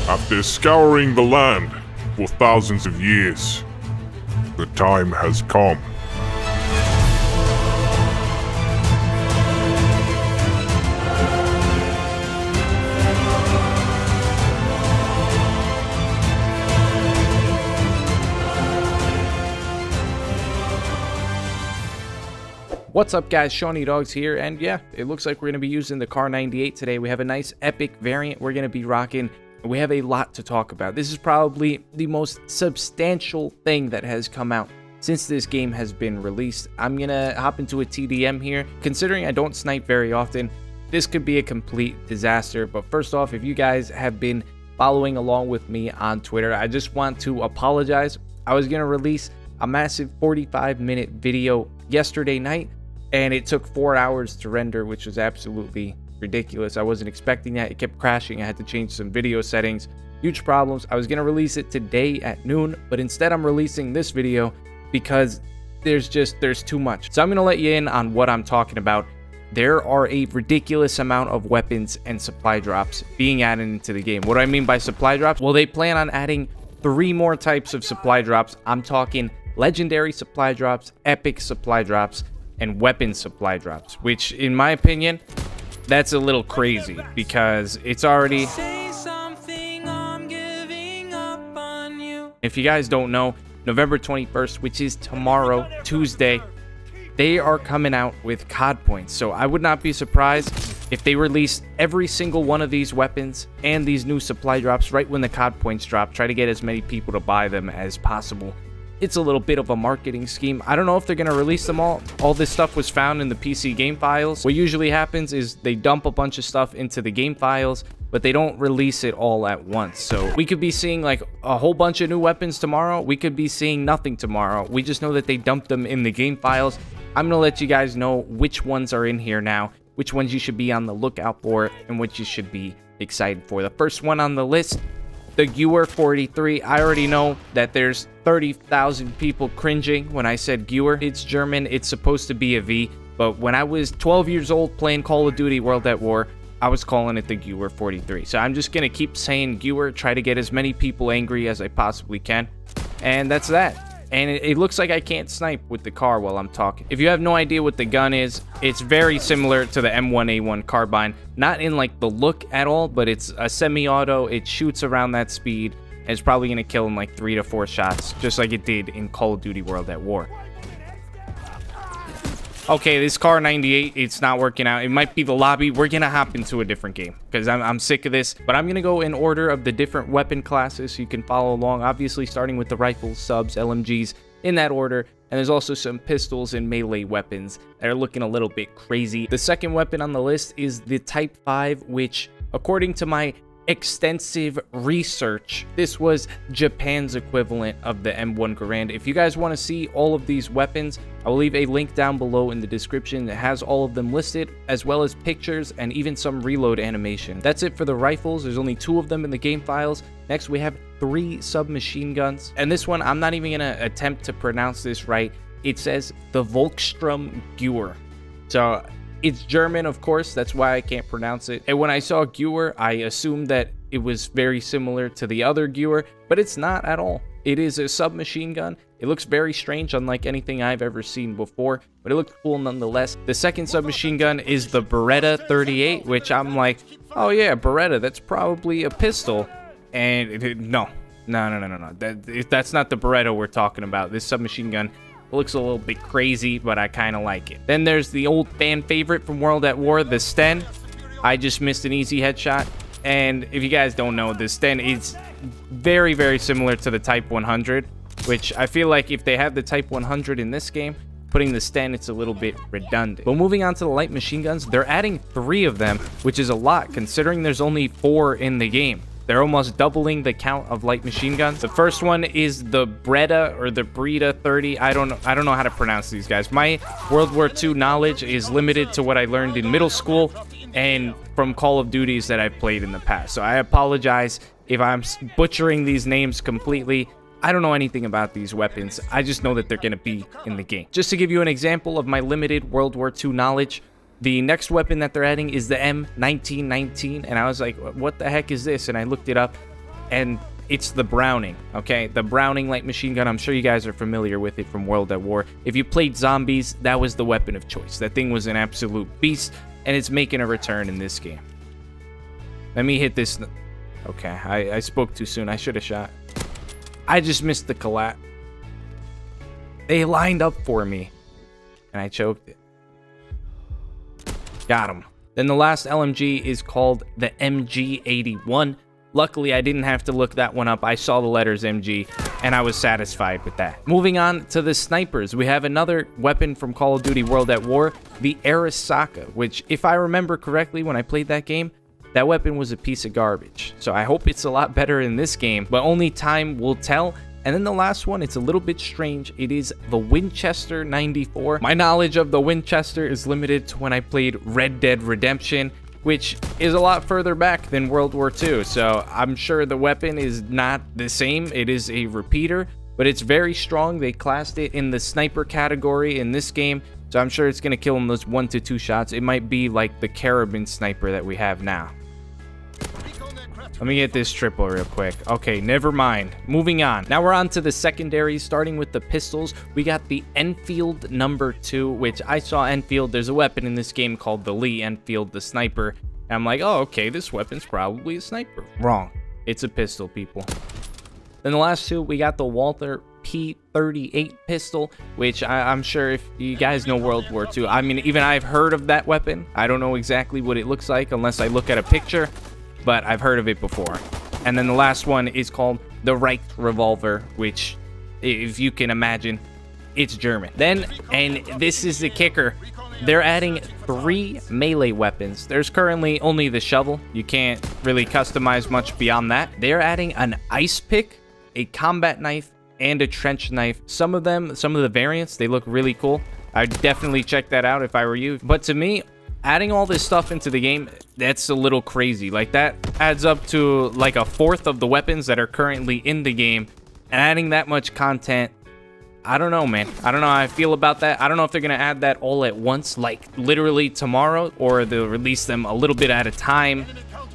After scouring the land for thousands of years, the time has come. What's up guys, Shawnee Dogs here, and yeah, it looks like we're going to be using the Car 98 today. We have a nice epic variant we're going to be rocking. We have a lot to talk about. This is probably the most substantial thing that has come out since this game has been released. I'm going to hop into a TDM here. Considering I don't snipe very often, this could be a complete disaster. But first off, if you guys have been following along with me on Twitter, I just want to apologize. I was going to release a massive 45-minute video yesterday night, and it took 4 hours to render, which was absolutely ridiculous. I wasn't expecting that. It kept crashing. I had to change some video settings. Huge problems. I was going to release it today at noon, but instead I'm releasing this video because there's too much. So I'm going to let you in on what I'm talking about. There are a ridiculous amount of weapons and supply drops being added into the game. What do I mean by supply drops? Well, they plan on adding 3 more types of supply drops. I'm talking legendary supply drops, epic supply drops, and weapon supply drops, which in my opinion, that's a little crazy because it's already... If you guys don't know, November 21st, which is tomorrow, Tuesday, they are coming out with COD points. So I would not be surprised if they release every single one of these weapons and these new supply drops right when the COD points drop. Try to get as many people to buy them as possible. It's a little bit of a marketing scheme. I don't know if they're going to release them all. All this stuff was found in the PC game files. What usually happens is they dump a bunch of stuff into the game files, but they don't release it all at once. So we could be seeing like a whole bunch of new weapons tomorrow. We could be seeing nothing tomorrow. We just know that they dumped them in the game files. I'm going to let you guys know which ones are in here now, which ones you should be on the lookout for, and which you should be excited for. The first one on the list, the Gewehr 43. I already know that there's 30,000 people cringing when I said Gewehr. It's German. It's supposed to be a V. But when I was 12 years old playing Call of Duty World at War, I was calling it the Gewehr 43. So I'm just going to keep saying Gewehr, try to get as many people angry as I possibly can. And that's that. And it looks like I can't snipe with the car while I'm talking. If you have no idea what the gun is, it's very similar to the M1A1 carbine. Not in like the look at all, but it's a semi-auto. It shoots around that speed. And it's probably going to kill in like 3 to 4 shots, just like it did in Call of Duty World at War. Okay, this Car 98, it's not working out. It might be the lobby. We're going to hop into a different game because I'm sick of this. But I'm going to go in order of the different weapon classes so you can follow along. Obviously, starting with the rifles, subs, LMGs, in that order. And there's also some pistols and melee weapons that are looking a little bit crazy. The second weapon on the list is the Type 5, which, according to my extensive research, this was Japan's equivalent of the M1 Garand. If you guys want to see all of these weapons, I will leave a link down below in the description that has all of them listed, as well as pictures and even some reload animation. That's it for the rifles. There's only 2 of them in the game files. Next, we have 3 submachine guns, and this one, I'm not even going to attempt to pronounce this right. It says the Volkssturm Gewehr. So it's German, of course, that's why I can't pronounce it. And when I saw Gewehr, I assumed that it was very similar to the other Gewehr, but it's not at all. It is a submachine gun. It looks very strange, unlike anything I've ever seen before, but it looks cool nonetheless. The second submachine gun is the Beretta 38, which I'm like, oh yeah, Beretta, that's probably a pistol. And no. That's not the Beretta we're talking about. This submachine gun looks a little bit crazy, but I kind of like it. Then there's the old fan favorite from World at War, the Sten. I just missed an easy headshot. And if you guys don't know, the Sten is very, very similar to the Type 100, which I feel like if they have the Type 100 in this game, putting the Sten, it's a little bit redundant. But moving on to the light machine guns, they're adding 3 of them, which is a lot considering there's only 4 in the game. They're almost doubling the count of light machine guns. The first one is the Breda or the Breda 30. I don't know how to pronounce these guys. My World War II knowledge is limited to what I learned in middle school and from Call of Duties that I've played in the past. So I apologize if I'm butchering these names completely. I don't know anything about these weapons. I just know that they're going to be in the game. Just to give you an example of my limited World War II knowledge, the next weapon that they're adding is the M1919, and I was like, what the heck is this? And I looked it up. and it's the Browning, okay? The Browning light machine gun. I'm sure you guys are familiar with it from World at War. If you played zombies, that was the weapon of choice. That thing was an absolute beast, and it's making a return in this game. Let me hit this. Okay, I spoke too soon. I should have shot. I just missed the collat. They lined up for me, and I choked it. Got him. Then the last LMG is called the MG81. Luckily, I didn't have to look that one up. I saw the letters MG, and I was satisfied with that. Moving on to the snipers, we have another weapon from Call of Duty World at War, the Arasaka, which, if I remember correctly when I played that game, that weapon was a piece of garbage. So I hope it's a lot better in this game, but only time will tell. And then the last one, it's a little bit strange. It is the Winchester 94. My knowledge of the Winchester is limited to when I played Red Dead Redemption, which is a lot further back than World War II. So I'm sure the weapon is not the same. It is a repeater, but it's very strong. They classed it in the sniper category in this game. So I'm sure it's going to kill him those 1 to 2 shots. It might be like the Carabin sniper that we have now. Let me get this triple real quick. Okay, never mind. Moving on. Now we're on to the secondaries, starting with the pistols. We got the Enfield #2, which I saw Enfield. There's a weapon in this game called the Lee Enfield, the sniper. And I'm like, oh, okay, this weapon's probably a sniper. Wrong. It's a pistol, people. Then the last two, we got the Walther P38 pistol, which I'm sure if you guys know World War II, I mean, even I've heard of that weapon. I don't know exactly what it looks like unless I look at a picture, but I've heard of it before. And then the last one is called the Reich revolver, which, if you can imagine, it's German. Then, and this is the kicker, they're adding 3 melee weapons. There's currently only the shovel. You can't really customize much beyond that. They're adding an ice pick, a combat knife, and a trench knife. Some of the variants, they look really cool. I'd definitely check that out if I were you. But to me, adding all this stuff into the game, that's a little crazy. Like, that adds up to like a fourth of the weapons that are currently in the game, and adding that much content, I don't know, man. I don't know how I feel about that. I don't know if they're gonna add that all at once, like literally tomorrow, or they'll release them a little bit at a time.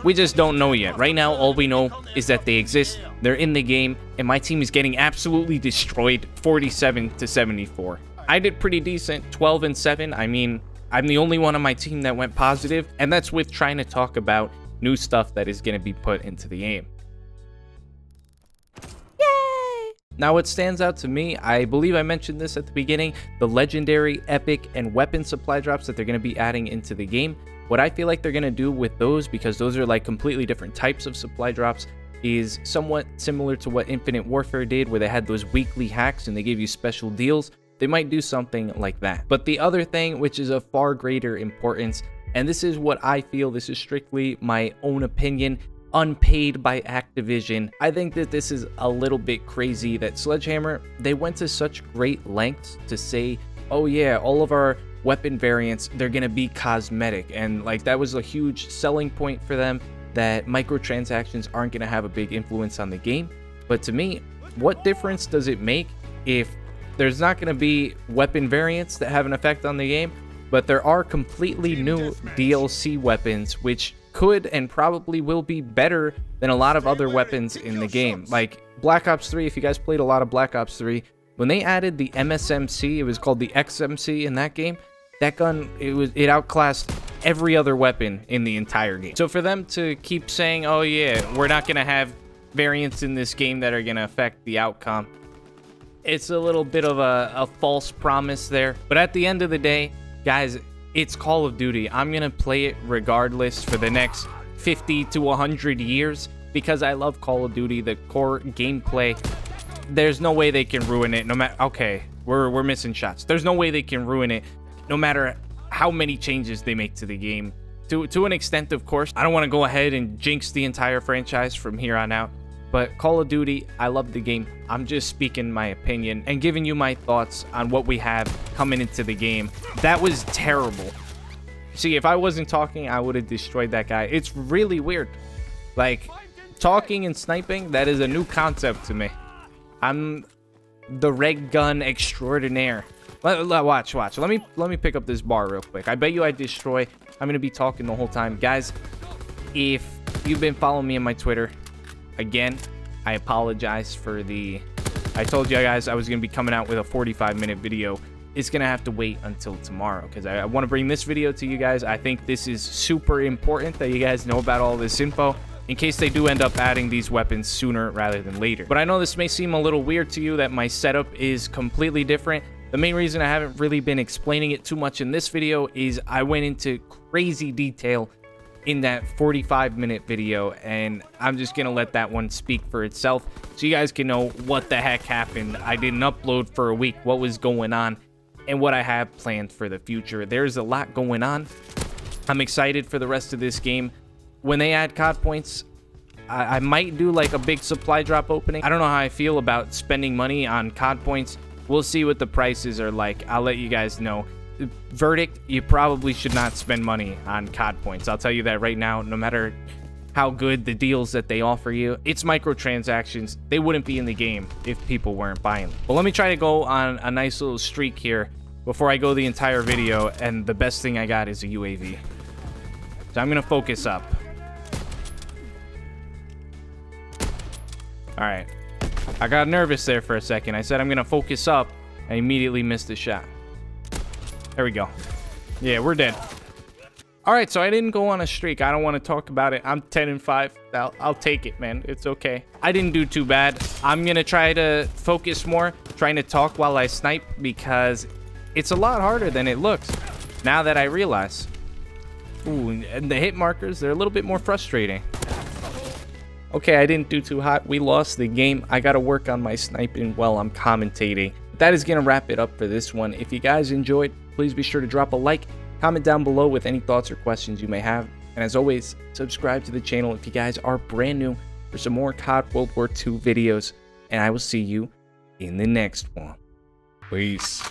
We just don't know yet. Right now, all we know is that they exist, they're in the game, and my team is getting absolutely destroyed, 47 to 74. I did pretty decent, 12 and 7. I mean, I'm the only one on my team that went positive, and that's with trying to talk about new stuff that is going to be put into the game. Yay! Now, what stands out to me, I believe I mentioned this at the beginning, the legendary, epic, and weapon supply drops that they're going to be adding into the game. What I feel like they're going to do with those, because those are like completely different types of supply drops, is somewhat similar to what Infinite Warfare did, where they had those weekly hacks and they gave you special deals. They might do something like that. But the other thing, which is of far greater importance, and this is what I feel, this is strictly my own opinion, unpaid by Activision, I think that this is a little bit crazy that Sledgehammer, they went to such great lengths to say, oh yeah, all of our weapon variants, they're gonna be cosmetic, and like that was a huge selling point for them, that microtransactions aren't gonna have a big influence on the game. But to me, what difference does it make if there's not gonna be weapon variants that have an effect on the game, but there are completely new DLC weapons which could and probably will be better than a lot of other weapons in the game? Like Black Ops 3, if you guys played a lot of Black Ops 3, when they added the MSMC, it was called the XMC in that game, that gun, it outclassed every other weapon in the entire game. So for them to keep saying, oh yeah, we're not gonna have variants in this game that are gonna affect the outcome, it's a little bit of a false promise there. But at the end of the day, guys, it's Call of Duty. I'm gonna play it regardless for the next 50 to 100 years because I love Call of Duty, the core gameplay. There's no way they can ruin it, no matter, okay, we're missing shots. There's no way they can ruin it, no matter how many changes they make to the game. To an extent, of course. I don't want to go ahead and jinx the entire franchise from here on out, but Call of Duty, I love the game. I'm just speaking my opinion and giving you my thoughts on what we have coming into the game. That was terrible. See, if I wasn't talking, I would have destroyed that guy. It's really weird. Like, talking and sniping, that is a new concept to me. I'm the reg gun extraordinaire. Watch. Let me pick up this bar real quick. I bet you I destroy. I'm gonna be talking the whole time, guys. If you've been following me on my Twitter, again, I apologize for the... I told you guys I was going to be coming out with a 45-minute video. It's going to have to wait until tomorrow because I want to bring this video to you guys. I think this is super important that you guys know about all this info in case they do end up adding these weapons sooner rather than later. But I know this may seem a little weird to you that my setup is completely different. The main reason I haven't really been explaining it too much in this video is I went into crazy detail in that 45-minute video, and I'm just gonna let that one speak for itself so you guys can know what the heck happened. I didn't upload for a week, what was going on, and what I have planned for the future. There's a lot going on. I'm excited for the rest of this game. When they add COD points, I might do like a big supply drop opening. I don't know how I feel about spending money on COD points. We'll see what the prices are like. I'll let you guys know. Verdict, you probably should not spend money on COD points. I'll tell you that right now, no matter how good the deals that they offer you. It's microtransactions. They wouldn't be in the game if people weren't buying them. But let me try to go on a nice little streak here before I go the entire video, and the best thing I got is a UAV. So I'm gonna focus up. All right. I got nervous there for a second. I said I'm gonna focus up. I immediately missed the shot. There we go. Yeah, we're dead. All right, so I didn't go on a streak. I don't want to talk about it. I'm 10-5. I'll take it, man. It's okay. I didn't do too bad. I'm gonna try to focus more, trying to talk while I snipe, because it's a lot harder than it looks now that I realize. Ooh, and the hit markers, they're a little bit more frustrating. Okay, I didn't do too hot. We lost the game. I got to work on my sniping while I'm commentating. That is going to wrap it up for this one. If you guys enjoyed, please be sure to drop a like, comment down below with any thoughts or questions you may have. And as always, subscribe to the channel if you guys are brand new for some more COD World War II videos. And I will see you in the next one. Peace.